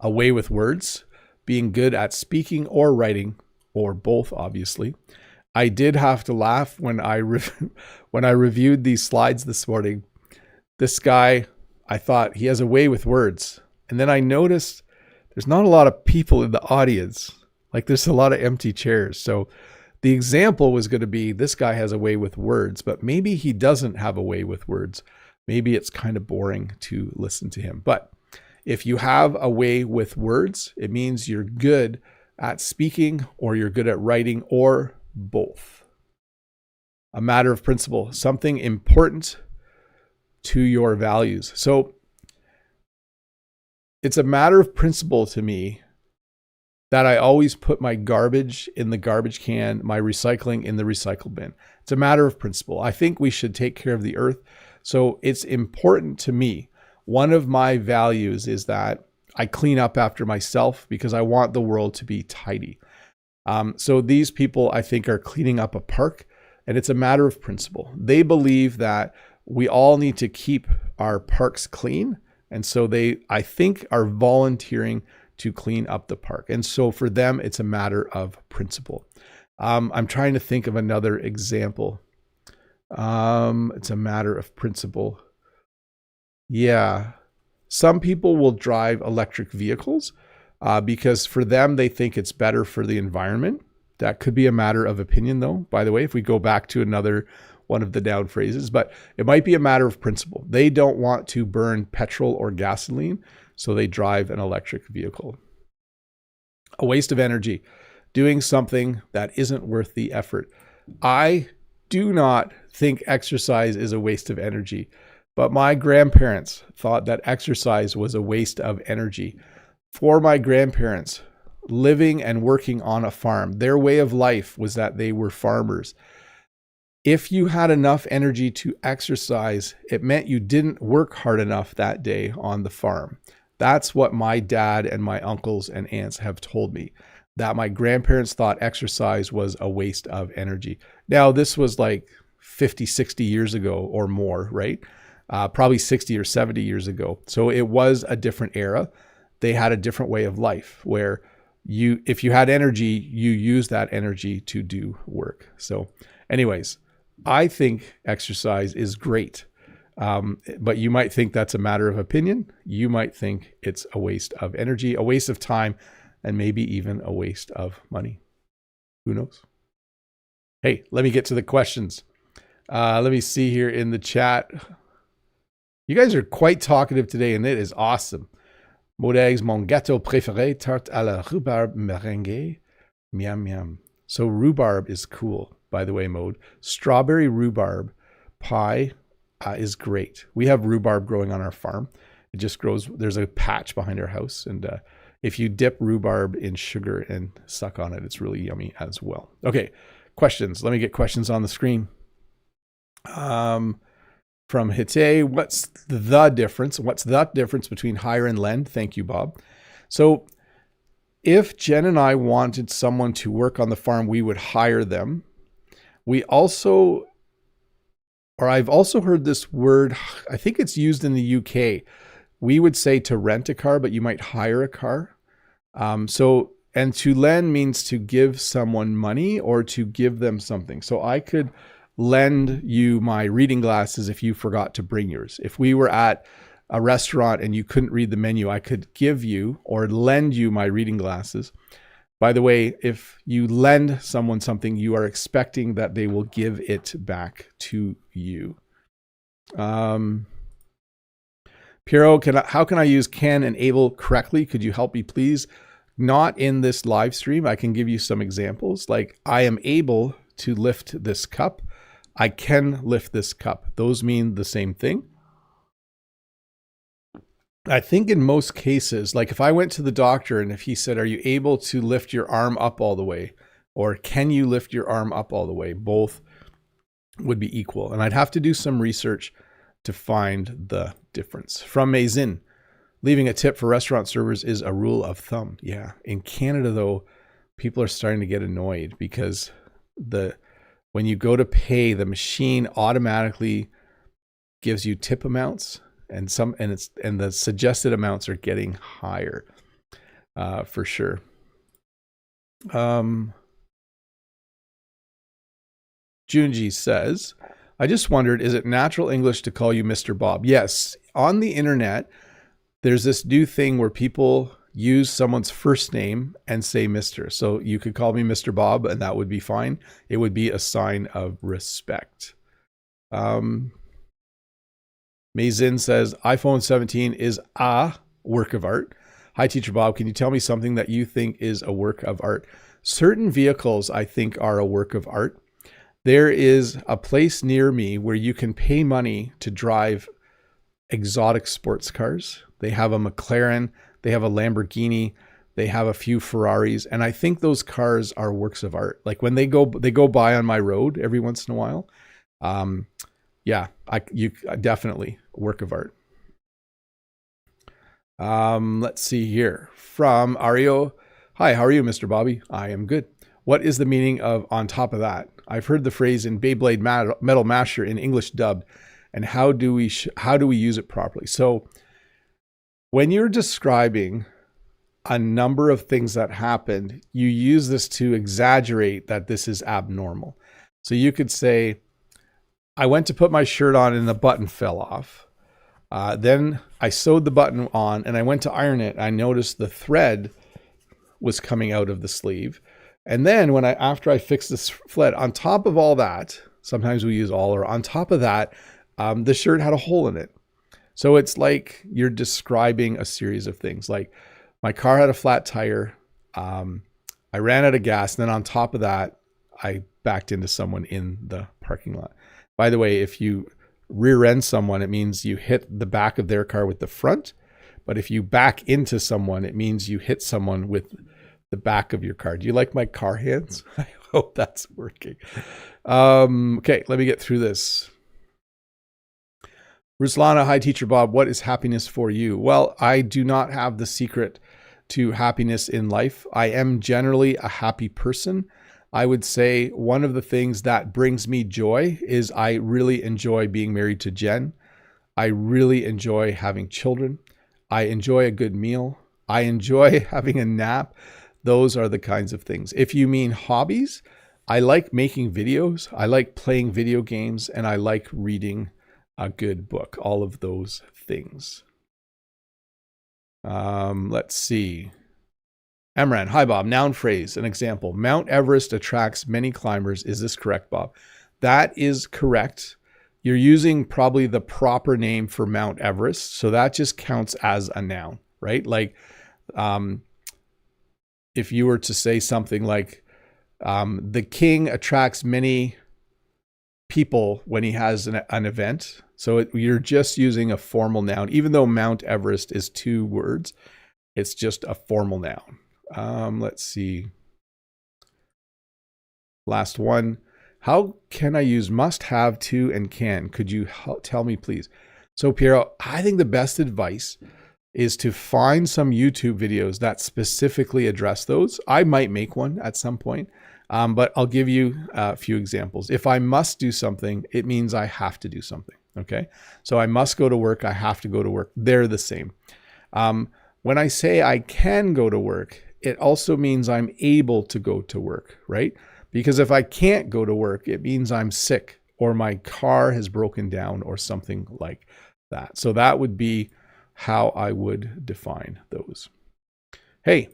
Speaker 1: A way with words, being good at speaking or writing, or both, obviously. I did have to laugh when I reviewed these slides this morning. This guy, I thought he has a way with words. And then I noticed there's not a lot of people in the audience. Like there's a lot of empty chairs. So the example was going to be this guy has a way with words, but maybe he doesn't have a way with words. Maybe it's kind of boring to listen to him. But if you have a way with words, it means you're good at speaking or you're good at writing or both. A matter of principle, something important to your values. So it's a matter of principle to me that I always put my garbage in the garbage can, my recycling in the recycle bin. It's a matter of principle. I think we should take care of the earth. So it's important to me. One of my values is that I clean up after myself because I want the world to be tidy. So these people, I think, are cleaning up a park, and it's a matter of principle. They believe that we all need to keep our parks clean, and so they, I think, are volunteering to clean up the park. And so for them, it's a matter of principle. I'm trying to think of another example. It's a matter of principle. Yeah. Some people will drive electric vehicles because for them, they think it's better for the environment. That could be a matter of opinion, though, by the way, if we go back to another one of the noun phrases, but it might be a matter of principle. They don't want to burn petrol or gasoline, so they drive an electric vehicle. A waste of energy, doing something that isn't worth the effort. I do not think exercise is a waste of energy. But my grandparents thought that exercise was a waste of energy. For my grandparents, living and working on a farm, their way of life was that they were farmers. If you had enough energy to exercise, it meant you didn't work hard enough that day on the farm. That's what my dad and my uncles and aunts have told me, that my grandparents thought exercise was a waste of energy. Now, this was like 50, 60 years ago or more, right? Probably 60 or 70 years ago. So it was a different era. they had a different way of life where if you had energy, you use that energy to do work. So anyways, I think exercise is great. But you might think that's a matter of opinion. You might think it's a waste of energy, a waste of time, and maybe even a waste of money. Who knows? Hey, let me get to the questions. Let me see here in the chat. You guys are quite talkative today, and it is awesome. Modex, mon gâteau préféré, tarte à la rhubarbe meringue. Miam, miam. So rhubarb is cool, by the way, Mode. Strawberry rhubarb pie is great. We have rhubarb growing on our farm. It just grows. There's a patch behind our house. And if you dip rhubarb in sugar and suck on it, it's really yummy as well. Okay, questions. Let me get questions on the screen. From Hite, what's the difference? What's the difference between hire and lend? Thank you, Bob. So if Jen and I wanted someone to work on the farm, we would hire them. I've also heard this word, I think it's used in the UK. We would say to rent a car, but you might hire a car. And to lend means to give someone money or to give them something. So I could lend you my reading glasses if you forgot to bring yours. If we were at a restaurant and you couldn't read the menu, I could give you or lend you my reading glasses. By the way, if you lend someone something, you are expecting that they will give it back to you. Piero, how can I use can and able correctly? Could you help me, please? Not in this live stream. I can give you some examples. Like, I am able to lift this cup. I can lift this cup. Those mean the same thing. I think in most cases, like if I went to the doctor and if he said, are you able to lift your arm up all the way? Or can you lift your arm up all the way? Both would be equal. And I'd have to do some research to find the difference. From Mazin, leaving a tip for restaurant servers is a rule of thumb. Yeah. In Canada, though, people are starting to get annoyed because when you go to pay, the machine automatically gives you tip amounts, and the suggested amounts are getting higher, for sure. Junji says, I just wondered, is it natural English to call you Mr. Bob? Yes. On the internet, there's this new thing where people use someone's first name and say Mr. So you could call me Mr. Bob and that would be fine. It would be a sign of respect. Mazin says, iPhone 17 is a work of art. Hi, Teacher Bob. Can you tell me something that you think is a work of art? Certain vehicles, I think, are a work of art. There is a place near me where you can pay money to drive exotic sports cars. They have a McLaren, they have a Lamborghini, they have a few Ferraris, and I think those cars are works of art. Like when they go by on my road every once in a while. Definitely work of art. Let's see here from Ario. Hi, how are you, Mr. Bobby? I am good. What is the meaning of on top of that? I've heard the phrase in Beyblade Metal Masher in English dubbed, and how do we use it properly? So when you're describing a number of things that happened, you use this to exaggerate that this is abnormal. So you could say, I went to put my shirt on and the button fell off. Then I sewed the button on and I went to iron it. I noticed the thread was coming out of the sleeve. And then after I fixed this thread, on top of all that, sometimes we use all or on top of that, the shirt had a hole in it. So it's like you're describing a series of things. Like my car had a flat tire. I ran out of gas. And then on top of that, I backed into someone in the parking lot. By the way, if you rear end someone, it means you hit the back of their car with the front. But if you back into someone, it means you hit someone with the back of your car. Do you like my car hands? I hope that's working. Okay, let me get through this. Ruslana, hi, Teacher Bob. What is happiness for you? Well, I do not have the secret to happiness in life. I am generally a happy person. I would say one of the things that brings me joy is I really enjoy being married to Jen. I really enjoy having children. I enjoy a good meal. I enjoy having a nap. Those are the kinds of things. If you mean hobbies, I like making videos. I like playing video games, and I like reading a good book. All of those things. Let's see. Emran, hi Bob. Noun phrase, an example. Mount Everest attracts many climbers. Is this correct, Bob? That is correct. You're using probably the proper name for Mount Everest. So that just counts as a noun, right? Like if you were to say something like, the king attracts many people when he has an event. So you're just using a formal noun. Even though Mount Everest is 2 words, it's just a formal noun. Let's see. Last one. How can I use must, have, to, and can? Could you tell me, please? So, Piero, I think the best advice is to find some YouTube videos that specifically address those. I might make one at some point, but I'll give you a few examples. If I must do something, it means I have to do something, okay? So I must go to work, I have to go to work. They're the same. When I say I can go to work, it also means I'm able to go to work, right? Because if I can't go to work, it means I'm sick or my car has broken down or something like that. So that would be how I would define those. Hey,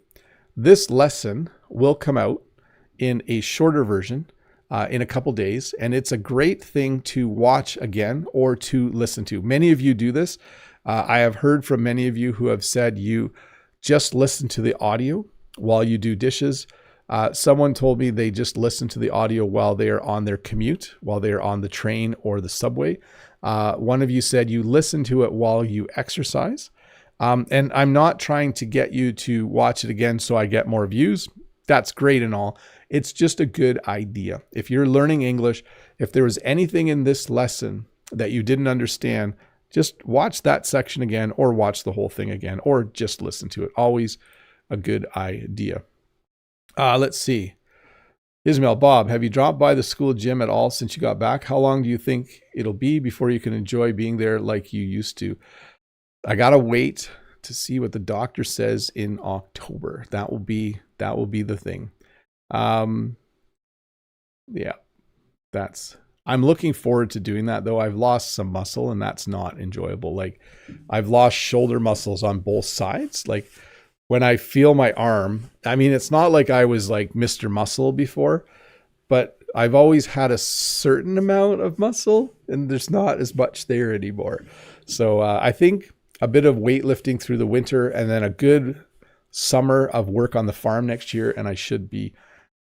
Speaker 1: this lesson will come out in a shorter version in a couple days, and it's a great thing to watch again or to listen to. Many of you do this. I have heard from many of you who have said you just listen to the audio while you do dishes. Someone told me they just listen to the audio while they are on their commute, while they are on the train or the subway. One of you said you listen to it while you exercise. And I'm not trying to get you to watch it again so I get more views. That's great and all. It's just a good idea. If you're learning English, if there was anything in this lesson that you didn't understand, just watch that section again or watch the whole thing again or just listen to it. Always a good idea. Let's see. Ismail, Bob, have you dropped by the school gym at all since you got back? How long do you think it'll be before you can enjoy being there like you used to? I got to wait to see what the doctor says in October. That will be the thing. Yeah, I'm looking forward to doing that though. I've lost some muscle and that's not enjoyable. Like I've lost shoulder muscles on both sides. Like when I feel my arm, I mean, it's not like I was like Mr. Muscle before, but I've always had a certain amount of muscle and there's not as much there anymore. So I think a bit of weightlifting through the winter and then a good summer of work on the farm next year, and I should be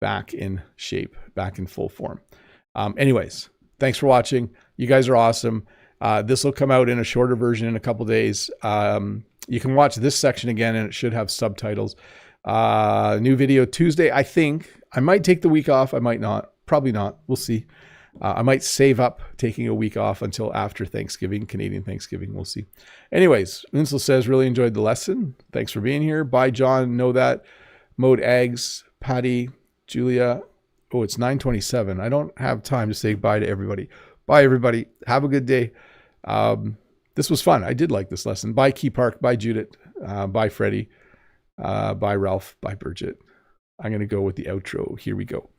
Speaker 1: back in shape, back in full form. Anyways, thanks for watching. You guys are awesome. This will come out in a shorter version in a couple days. You can watch this section again and it should have subtitles. New video Tuesday. I think I might take the week off. I might not, probably not. We'll see. I might save up taking a week off until after Thanksgiving, Canadian Thanksgiving. We'll see. Anyways, Winslow says, really enjoyed the lesson. Thanks for being here. Bye, John. Know that. Mode Eggs, Patty, Julia. Oh, it's 9:27. I don't have time to say bye to everybody. Bye, everybody. Have a good day. This was fun. I did like this lesson. Bye, Key Park. Bye, Judith. Bye, Freddie. Bye, Ralph. Bye, Bridget. I'm going to go with the outro. Here we go.